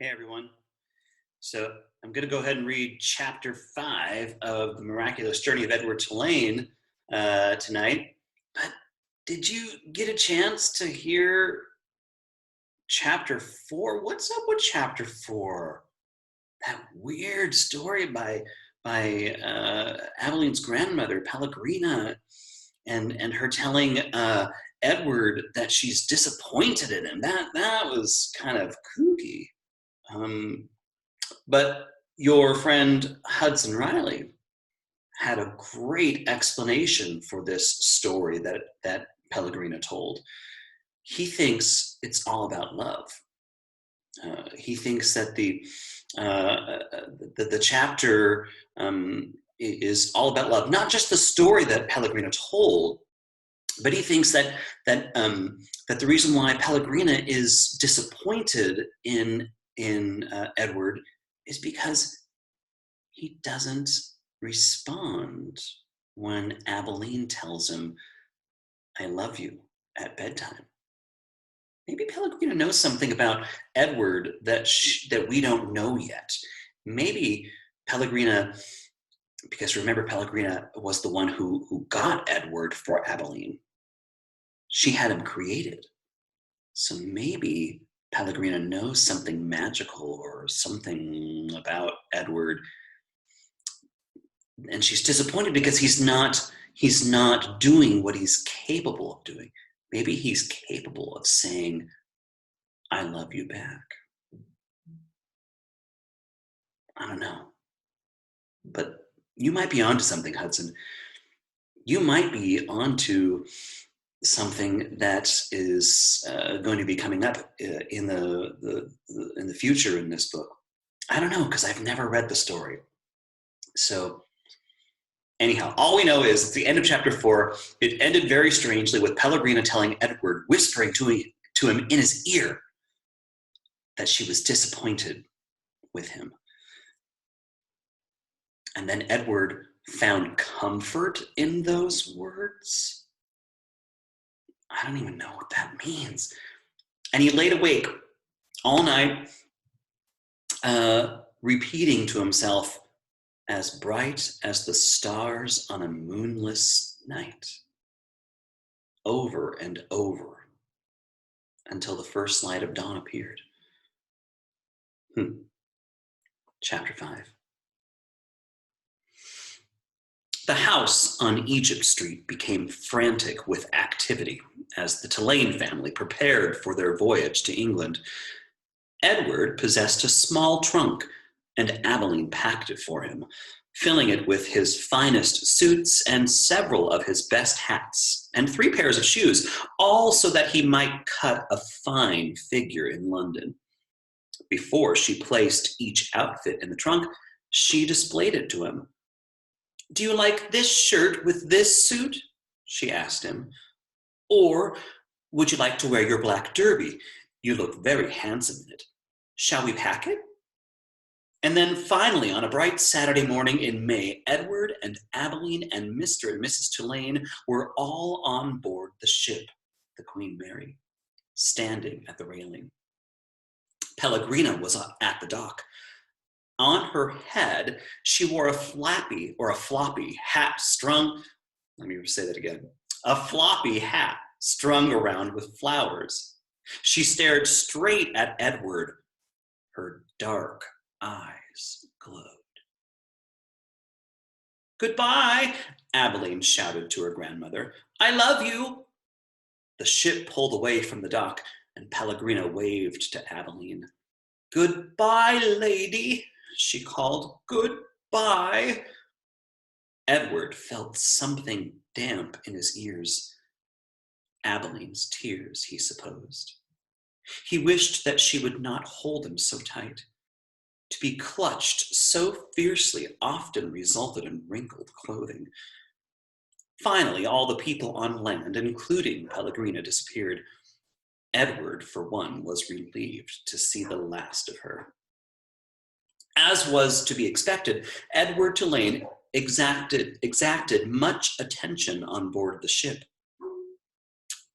Hey everyone. So I'm going to go ahead and read chapter 5 of The Miraculous Journey of Edward Tulane tonight. But did you get a chance to hear chapter 4? What's up with chapter 4? That weird story by Aveline's grandmother, Pellegrina, and her telling Edward that she's disappointed in him. That was kind of kooky. Um, But your friend Hudson Riley had a great explanation for this story that Pellegrina told. He thinks it's all about love. He thinks that the chapter is all about love, not just the story that Pellegrina told, but he thinks that the reason why Pellegrina is disappointed in Edward is because he doesn't respond when Abilene tells him, "I love you," at bedtime. Maybe Pellegrina knows something about Edward that we don't know yet. Maybe Pellegrina, because remember, Pellegrina was the one who got Edward for Abilene. She had him created. So maybe Pellegrina knows something magical or something about Edward, and she's disappointed because he's not doing what he's capable of doing. Maybe he's capable of saying, "I love you" back. I don't know. But you might be onto something, Hudson. You might be onto something that is going to be coming up in the future in this book. I don't know, because I've never read the story. So anyhow, all we know is at the end of chapter 4, it ended very strangely with Pellegrina telling Edward, whispering to him in his ear, that she was disappointed with him. And then Edward found comfort in those words. I don't even know what that means. And he laid awake all night, repeating to himself, "As bright as the stars on a moonless night," over and over, until the first light of dawn appeared. Chapter 5. The house on Egypt Street became frantic with activity as the Tulane family prepared for their voyage to England. Edward possessed a small trunk, and Abilene packed it for him, filling it with his finest suits and several of his best hats, and 3 pairs of shoes, all so that he might cut a fine figure in London. Before she placed each outfit in the trunk, she displayed it to him. "Do you like this shirt with this suit?" she asked him. "Or would you like to wear your black derby? You look very handsome in it. Shall we pack it?" And then finally, on a bright Saturday morning in May, Edward and Abilene and Mr. and Mrs. Tulane were all on board the ship, the Queen Mary, standing at the railing. Pellegrina was at the dock. On her head, she wore a floppy hat strung, let me say that again, a floppy hat strung around with flowers. She stared straight at Edward. Her dark eyes glowed. "Goodbye," Abilene shouted to her grandmother. "I love you." The ship pulled away from the dock, and Pellegrina waved to Abilene. "Goodbye, lady," she called. "Goodbye." Edward felt something damp in his ears. Abilene's tears, he supposed. He wished that she would not hold him so tight. To be clutched so fiercely often resulted in wrinkled clothing. Finally, all the people on land, including Pellegrina, disappeared. Edward, for one, was relieved to see the last of her. As was to be expected, Edward Tulane exacted much attention on board the ship.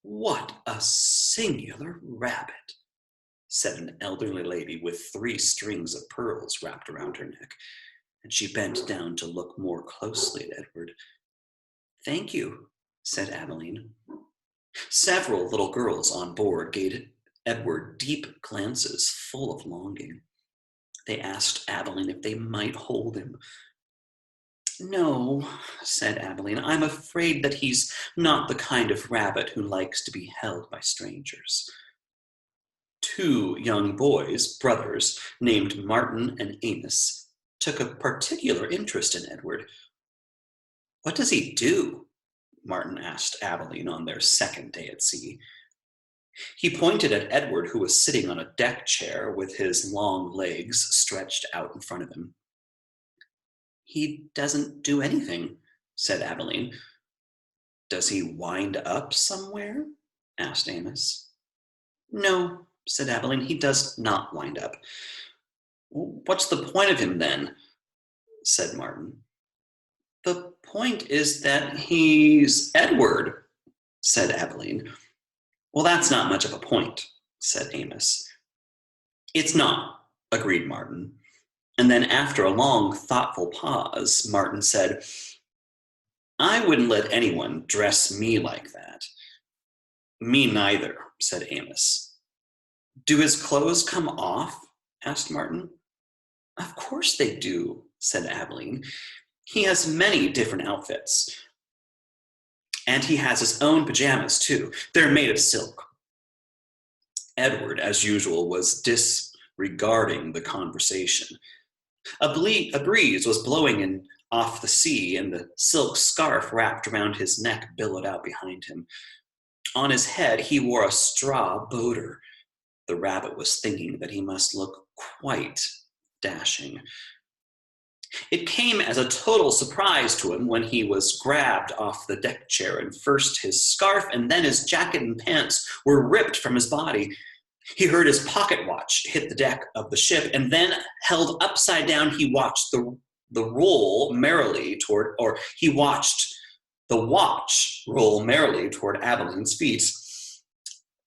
"What a singular rabbit," said an elderly lady with 3 strings of pearls wrapped around her neck, and she bent down to look more closely at Edward. Thank you, said Abilene. Several little girls on board gave Edward deep glances full of longing. They asked Abilene if they might hold him. No, said Abilene, I'm afraid that he's not the kind of rabbit who likes to be held by strangers. 2 young boys, brothers, named Martin and Amos, took a particular interest in Edward. What does he do? Martin asked Abilene on their second day at sea. He pointed at Edward, who was sitting on a deck chair with his long legs stretched out in front of him. He doesn't do anything, said Abilene. Does he wind up somewhere? Asked Amos. No, said Abilene, he does not wind up. What's the point of him then? Said Martin. The point is that he's Edward, said Abilene. Well, that's not much of a point, said Amos. It's not, agreed Martin. And then after a long, thoughtful pause, Martin said, I wouldn't let anyone dress me like that. Me neither, said Amos. Do his clothes come off? Asked Martin. Of course they do, said Abilene. He has many different outfits. And he has his own pajamas, too. They're made of silk. Edward, as usual, was disregarding the conversation. A breeze was blowing in off the sea, and the silk scarf wrapped around his neck billowed out behind him. On his head, he wore a straw boater. The rabbit was thinking that he must look quite dashing. It came as a total surprise to him when he was grabbed off the deck chair, and first his scarf and then his jacket and pants were ripped from his body. He heard his pocket watch hit the deck of the ship, and then held upside down, he watched the watch roll merrily toward Abeline's feet.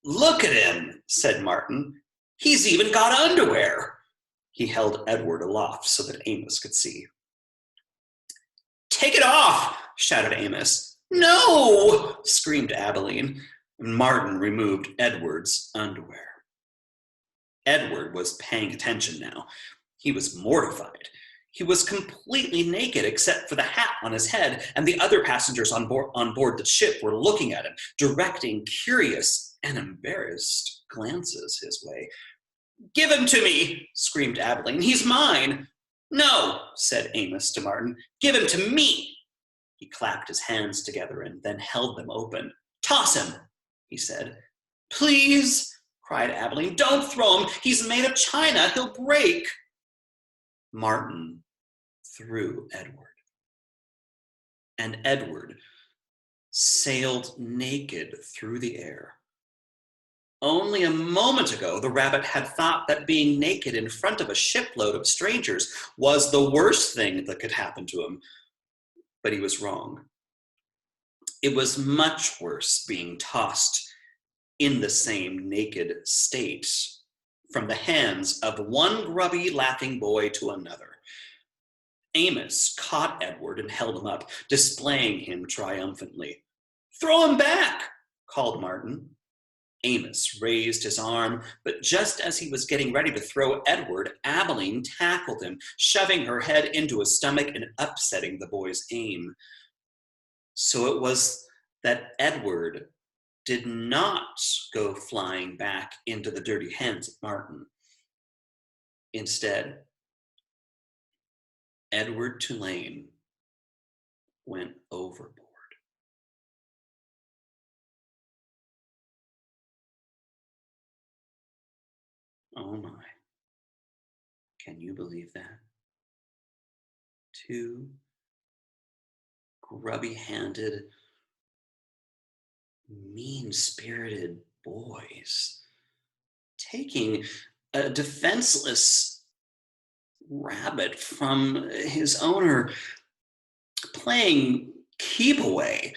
Look at him, said Martin. He's even got underwear. He held Edward aloft so that Amos could see. Take it off, shouted Amos. No, screamed Abilene, and Martin removed Edward's underwear. Edward was paying attention now. He was mortified. He was completely naked except for the hat on his head, and the other passengers on board the ship were looking at him, directing curious and embarrassed glances his way. Give him to me, screamed Abilene. He's mine. No, said Amos to Martin. Give him to me. He clapped his hands together and then held them open. Toss him, he said. Please, cried Abilene. Don't throw him. He's made of china. He'll break. Martin threw Edward. And Edward sailed naked through the air. Only a moment ago, the rabbit had thought that being naked in front of a shipload of strangers was the worst thing that could happen to him. But he was wrong. It was much worse being tossed in the same naked state from the hands of one grubby, laughing boy to another. Amos caught Edward and held him up, displaying him triumphantly. Throw him back, called Martin. Amos raised his arm, but just as he was getting ready to throw Edward, Abilene tackled him, shoving her head into his stomach and upsetting the boy's aim. So it was that Edward did not go flying back into the dirty hands of Martin. Instead, Edward Tulane went overboard. Oh my, can you believe that? 2 grubby-handed, mean-spirited boys taking a defenseless rabbit from his owner, playing keep away,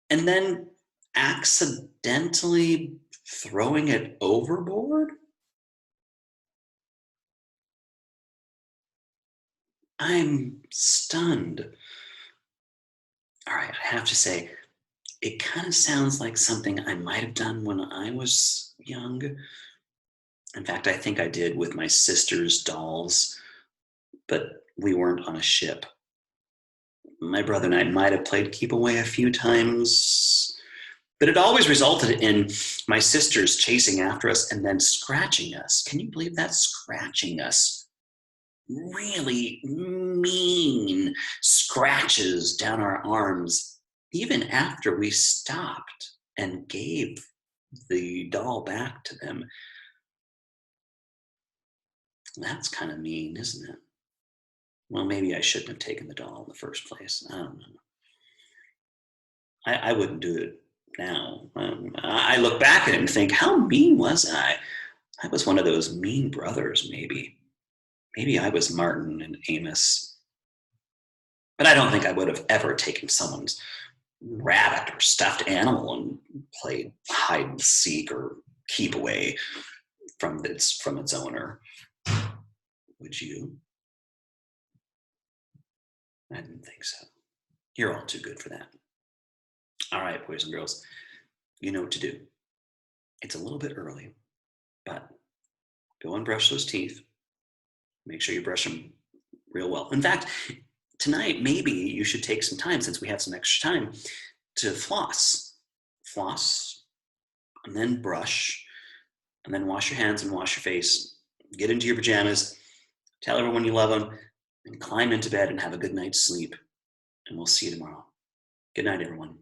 and then accidentally Throwing it overboard? I'm stunned. All right, I have to say, it kind of sounds like something I might have done when I was young. In fact, I think I did with my sister's dolls, but we weren't on a ship. My brother and I might have played keep away a few times, but it always resulted in my sisters chasing after us and then scratching us. Can you believe that? Scratching us. Really mean scratches down our arms, even after we stopped and gave the doll back to them. That's kind of mean, isn't it? Well, maybe I shouldn't have taken the doll in the first place. I don't know. I wouldn't do it now. I look back at it and think, how mean was I? I was one of those mean brothers, maybe. Maybe I was Martin and Amos. But I don't think I would have ever taken someone's rabbit or stuffed animal and played hide and seek or keep away from its owner. Would you? I didn't think so. You're all too good for that. All right, boys and girls, you know what to do. It's a little bit early, but go and brush those teeth. Make sure you brush them real well. In fact, tonight, maybe you should take some time, since we have some extra time, to floss. Floss, and then brush, and then wash your hands and wash your face. Get into your pajamas, tell everyone you love them, and climb into bed and have a good night's sleep. And we'll see you tomorrow. Good night, everyone.